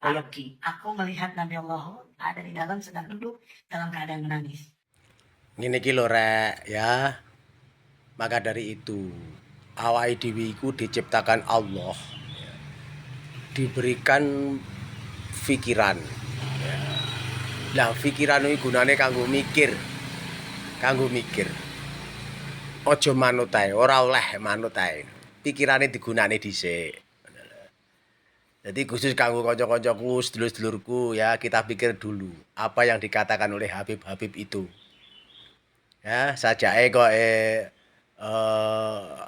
Yogi, aku melihat Nabi Allah ada di dalam sedang duduk dalam keadaan menangis. Ngene iki lho rek ya. Maka dari itu awake dhewe iku diciptakan Allah, diberikan pikiran. Lah pikiran iki gunane kanggo mikir. Kanggo mikir. Aja manut ae, ora oleh manut ae. Pikirane digunani dhisik. Jadi khusus kanggo kanca-kancaku, sedulur-sedulurku ya, kita pikir dulu apa yang dikatakan oleh Habib-Habib itu. Ya, sajake kok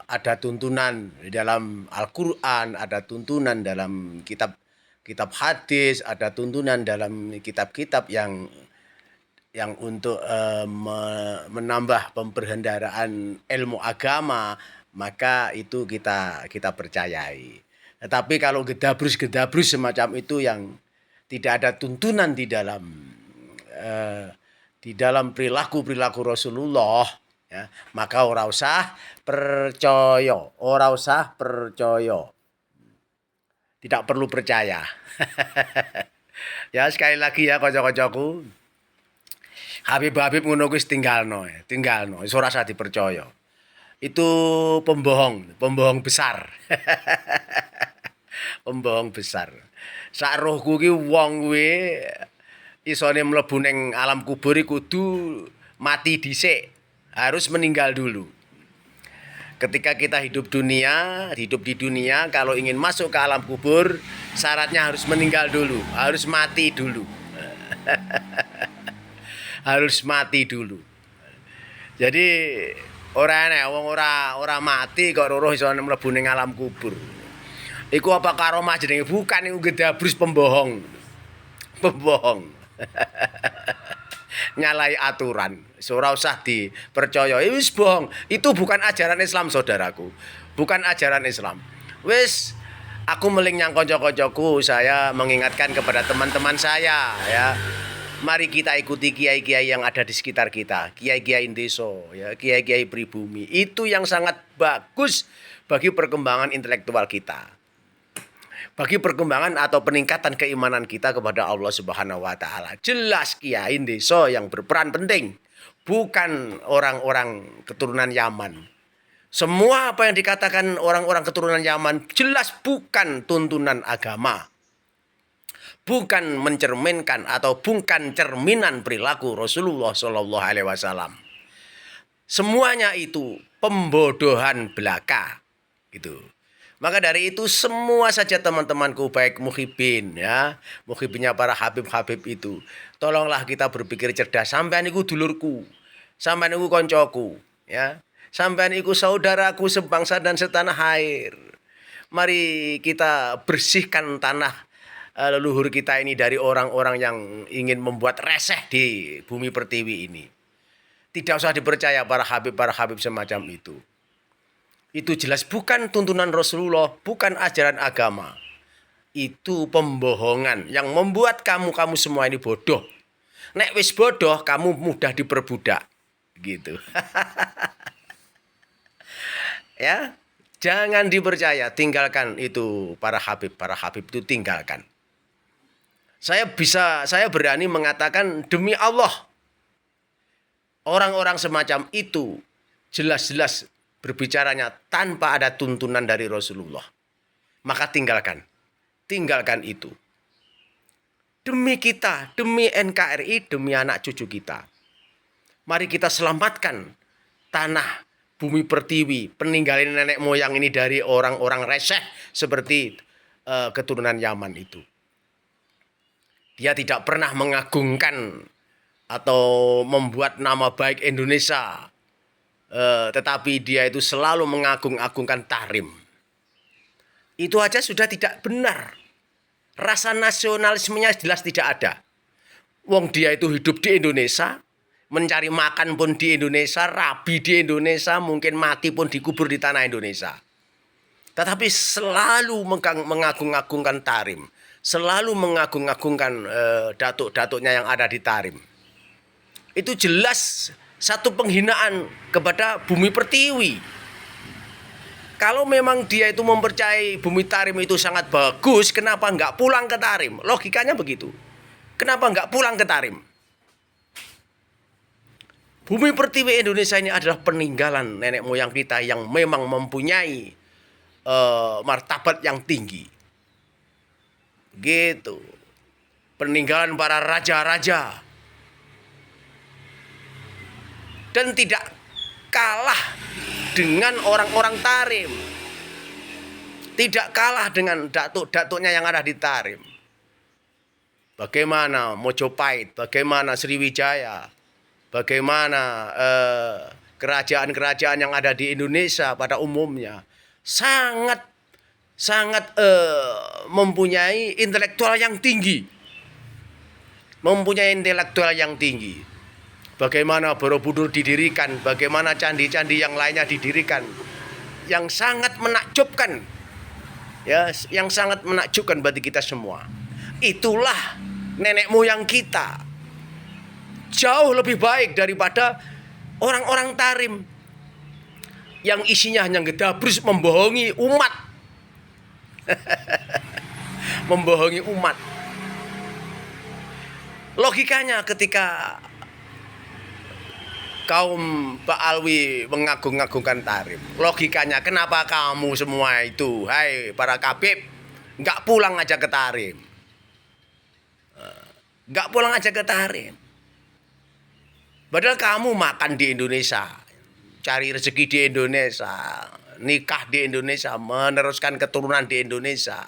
ada tuntunan di dalam Al-Qur'an, ada tuntunan dalam kitab kitab hadis, ada tuntunan dalam kitab-kitab yang untuk menambah pemberhendaraan ilmu agama, maka itu kita percayai. Tetapi kalau gedabrus-gedabrus semacam itu yang tidak ada tuntunan di dalam perilaku-perilaku Rasulullah, ya, maka ora usah percaya, ora usah percaya. Tidak perlu percaya. Ya sekali lagi ya kanca-kancaku, Habib-habib ngono kuwi tinggalno, tinggalno, wis ora usah dipercaya. Itu pembohong, pembohong besar. Pembohong besar. Sak rohku ki wong kuwi isone mlebu ning alam kubur iki kudu mati dhisik, harus meninggal dulu. Ketika kita hidup di dunia, kalau ingin masuk ke alam kubur, syaratnya harus meninggal dulu, harus mati dulu. Harus mati dulu. Jadi ora enek wong ora mati kok roh iso mlebu ning alam kubur. Iku apa karomah jenenge? Bukan, iku gedabrus pembohong. Pembohong. Nyalai aturan. Ora usah dipercaya. Wis bohong. Itu bukan ajaran Islam, saudaraku. Bukan ajaran Islam. Wis aku meling nyang kanca-kancaku, saya mengingatkan kepada teman-teman saya ya. Mari kita ikuti kiai-kiai yang ada di sekitar kita, kiai-kiai desa, ya, kiai-kiai pribumi. Itu yang sangat bagus bagi perkembangan intelektual kita. Bagi perkembangan atau peningkatan keimanan kita kepada Allah Subhanahu wa taala. Jelas kiai desa yang berperan penting, bukan orang-orang keturunan Yaman. Semua apa yang dikatakan orang-orang keturunan Yaman jelas bukan tuntunan agama. Bukan mencerminkan atau bukan cerminan perilaku Rasulullah Shallallahu Alaihi Wasallam. Semuanya itu pembodohan belaka, gitu. Maka dari itu semua saja teman-temanku, baik muhibin ya, muhibinnya para habib-habib itu, tolonglah kita berpikir cerdas. Sampean iku dulurku, sampean iku koncoku, ya, sampean iku saudaraku sebangsa dan setanah air. Mari kita bersihkan tanah leluhur kita ini dari orang-orang yang ingin membuat reseh di bumi pertiwi ini. Tidak usah dipercaya para habib semacam itu. Itu jelas bukan tuntunan Rasulullah, bukan ajaran agama. Itu pembohongan yang membuat kamu semua ini bodoh. Nek wis bodoh, kamu mudah diperbudak. Gitu. Ya, jangan dipercaya, tinggalkan itu para habib itu tinggalkan. Saya berani mengatakan demi Allah, orang-orang semacam itu jelas-jelas berbicaranya tanpa ada tuntunan dari Rasulullah. Maka tinggalkan itu. Demi kita, demi NKRI, demi anak cucu kita. Mari kita selamatkan tanah, bumi pertiwi, peninggalan nenek moyang ini dari orang-orang reseh seperti keturunan Yaman itu. Dia tidak pernah mengagungkan atau membuat nama baik Indonesia, tetapi dia itu selalu mengagung-agungkan tahrim. Itu aja sudah tidak benar. Rasa nasionalismenya jelas tidak ada. Wong dia itu hidup di Indonesia, mencari makan pun di Indonesia, rabi di Indonesia, mungkin mati pun dikubur di tanah Indonesia. Tetapi selalu mengagung-agungkan tahrim. Selalu mengagung-agungkan datuk-datuknya yang ada di tahrim. Itu jelas satu penghinaan kepada bumi pertiwi. Kalau memang dia itu mempercayai Bumi Tarim itu sangat bagus, kenapa nggak pulang ke Tarim? Logikanya begitu. Kenapa nggak pulang ke Tarim? Bumi Pertiwi Indonesia ini adalah peninggalan nenek moyang kita yang memang mempunyai martabat yang tinggi. Gitu. Peninggalan para raja-raja. Dan tidak kalah dengan orang-orang Tarim. Tidak kalah dengan datuk-datuknya yang ada di Tarim. Bagaimana Mojopahit, bagaimana Sriwijaya, bagaimana kerajaan-kerajaan yang ada di Indonesia pada umumnya. Sangat mempunyai intelektual yang tinggi. Mempunyai intelektual yang tinggi. Bagaimana Borobudur didirikan, bagaimana candi-candi yang lainnya didirikan, yang sangat menakjubkan, ya, yang sangat menakjubkan bagi kita semua. Itulah nenek moyang kita, jauh lebih baik daripada orang-orang Tarim yang isinya hanya gedabrus membohongi umat, membohongi umat. Logikanya ketika kaum Ba'alwi mengagung-agungkan Tarim. Logikanya kenapa kamu semua itu, hai para kabib, nggak pulang aja ke Tarim? Nggak pulang aja ke Tarim. Padahal kamu makan di Indonesia, cari rezeki di Indonesia, nikah di Indonesia, meneruskan keturunan di Indonesia.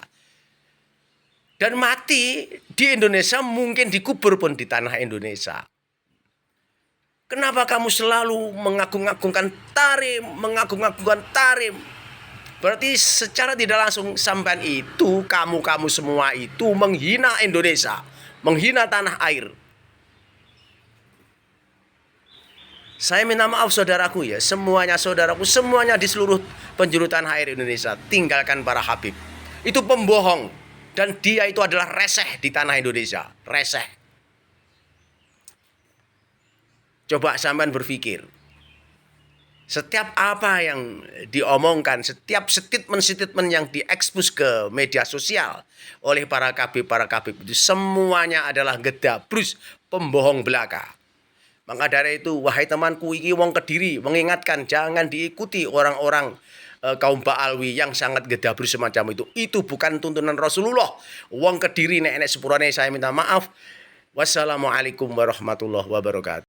Dan mati di Indonesia, mungkin dikubur pun di tanah Indonesia. Kenapa kamu selalu mengagung-agungkan Tarim, mengagung-agungkan Tarim? Berarti secara tidak langsung sampean itu, kamu semua itu menghina Indonesia, menghina tanah air. Saya minta maaf saudaraku ya, semuanya saudaraku, semuanya di seluruh penjuru tanah air Indonesia, tinggalkan para habib. Itu pembohong, dan dia itu adalah reseh di tanah Indonesia, reseh. Coba sampean berpikir, setiap apa yang diomongkan, setiap statement-statement yang diekspos ke media sosial oleh para kabib itu semuanya adalah gedabrus, pembohong belaka. Maka dari itu, wahai temanku iki wong Kediri, mengingatkan jangan diikuti orang-orang kaum Ba'alwi yang sangat gedabrus semacam itu. Itu bukan tuntunan Rasulullah. Wong Kediri nek sepurane saya minta maaf. Wassalamualaikum warahmatullahi wabarakatuh.